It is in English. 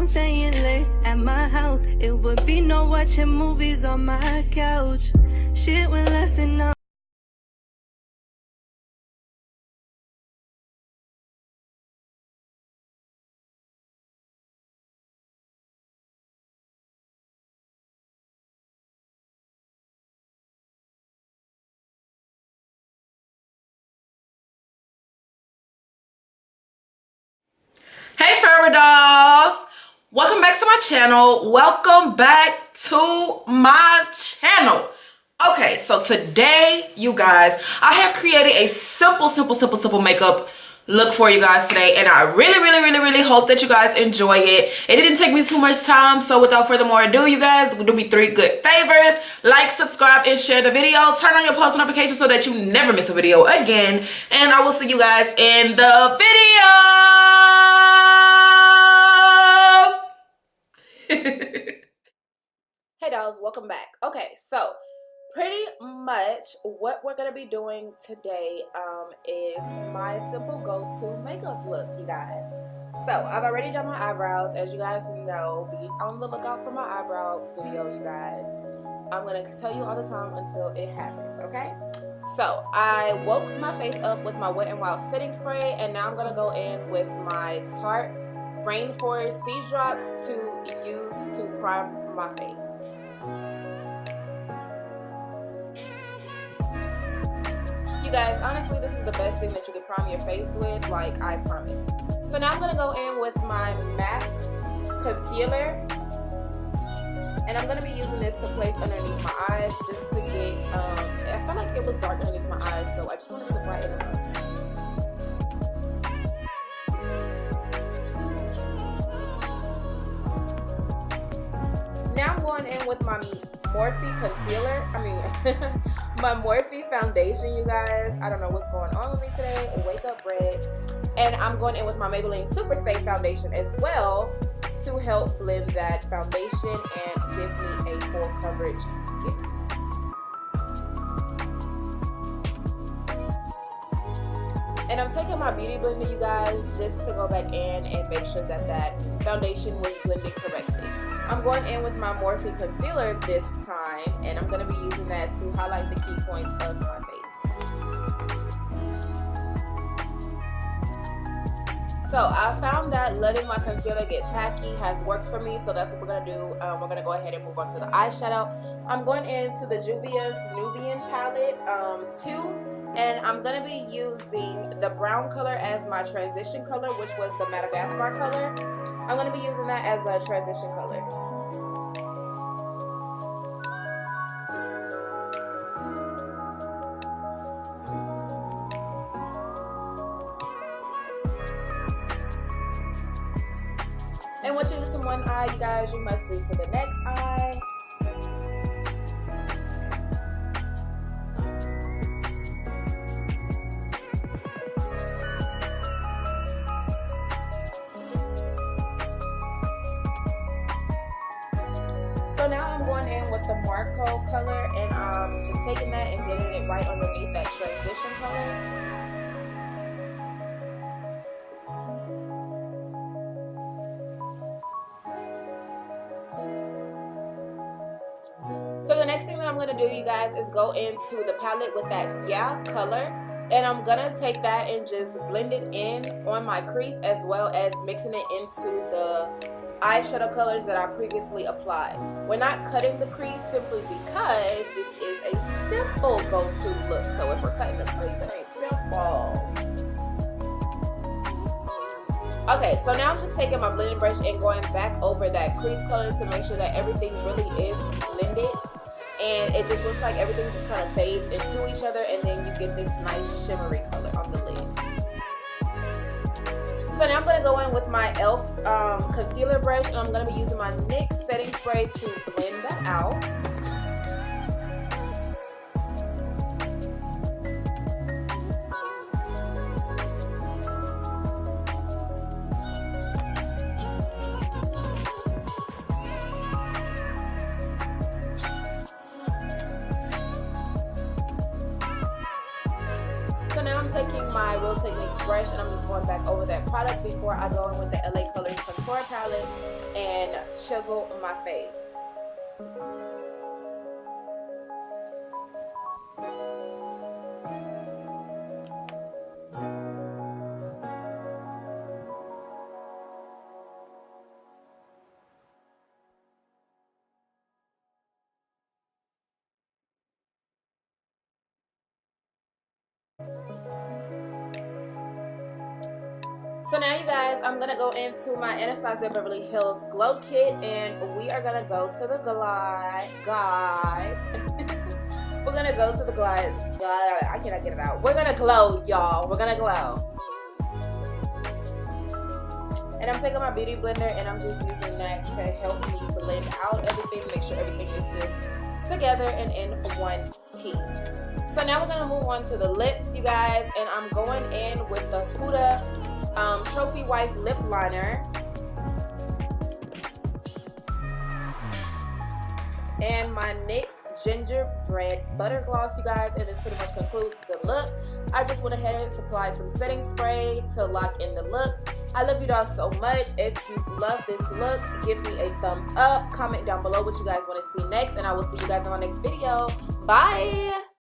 on staying late at my house. It would be no watching movies on my couch. Shit went left and now. Hey Foureverdolls! Welcome back to my channel. Welcome back to my channel. Okay, so today, you guys, I have created a simple makeup look for you guys today, and I really hope that you guys enjoy it. It didn't take me too much time, so without further more ado, you guys, do me 3 good favors: like, subscribe, and share the video. Turn on your post notifications so that you never miss a video again, and I will see you guys in the video. Hey dolls, welcome back. Okay, so pretty much what we're gonna be doing today is my simple go-to makeup look, you guys. So I've already done my eyebrows. As you guys know, be on the lookout for my eyebrow video, you guys. I'm gonna tell you all the time until it happens, okay? So I woke my face up with my Wet n Wild setting spray, and now I'm gonna go in with my Tarte Rainforest Sea Drops to use to prime my face. You guys, honestly, this is the best thing that you could prime your face with, like, I promise. So now I'm gonna go in with my MAC concealer, and I'm gonna be using this to place underneath my eyes just to get I felt like it was dark underneath my eyes, so I just wanted to brighten it up. Now I'm going in with my Morphe concealer, my Morphe foundation, you guys. I don't know what's going on with me today. Wake up red. And I'm going in with my Maybelline Super Stay foundation as well to help blend that foundation and give me a full coverage skin. And I'm taking my beauty blender, you guys, just to go back in and make sure that that foundation was blended correctly. I'm going in with my Morphe concealer this time, and I'm going to be using that to highlight the key points of my face. So I found that letting my concealer get tacky has worked for me, so that's what we're going to do. We're going to go ahead and move on to the eyeshadow. I'm going into the Juvia's Nubian palette 2. And I'm going to be using the brown color as my transition color, which was the Madagascar color. I'm going to be using that as a transition color. And what you do to one eye, you guys, you must do to the next eye. So now I'm going in with the Marco color, and just taking that and getting it right underneath that transition color. So the next thing that I'm going to do, you guys, is go into the palette with that Yeah color, and I'm going to take that and just blend it in on my crease, as well as mixing it into the eyeshadow colors that I previously applied. We're not cutting the crease simply because this is a simple go-to look. So if we're cutting the crease, it ain't simple. Okay, so now I'm just taking my blending brush and going back over that crease color to make sure that everything really is blended. And it just looks like everything just kind of fades into each other, and then you get this nice shimmery color on the lid. So now I'm going to go in with my e.l.f. concealer brush, and I'm going to be using my NYX setting spray to blend that out. So now I'm taking my Real Techniques brush, and I'm just going back over that product before I go in with the LA Colors Contour Palette and chisel my face. So now you guys, I'm gonna go into my Anastasia Beverly Hills Glow Kit, and we are gonna go to the glide, guys. We're gonna go to the glide. I cannot get it out. We're gonna glow, y'all. We're gonna glow. And I'm taking my beauty blender and I'm just using that to help me blend out everything, make sure everything is just together and in one piece. So now we're gonna move on to the lips, you guys, and I'm going in with the Huda Trophy Wife Lip Liner. And my NYX Gingerbread Butter Gloss, you guys, and this pretty much concludes the look. I just went ahead and supplied some setting spray to lock in the look. I love you all so much. If you love this look, give me a thumbs up. Comment down below what you guys want to see next, and I will see you guys in my next video. Bye!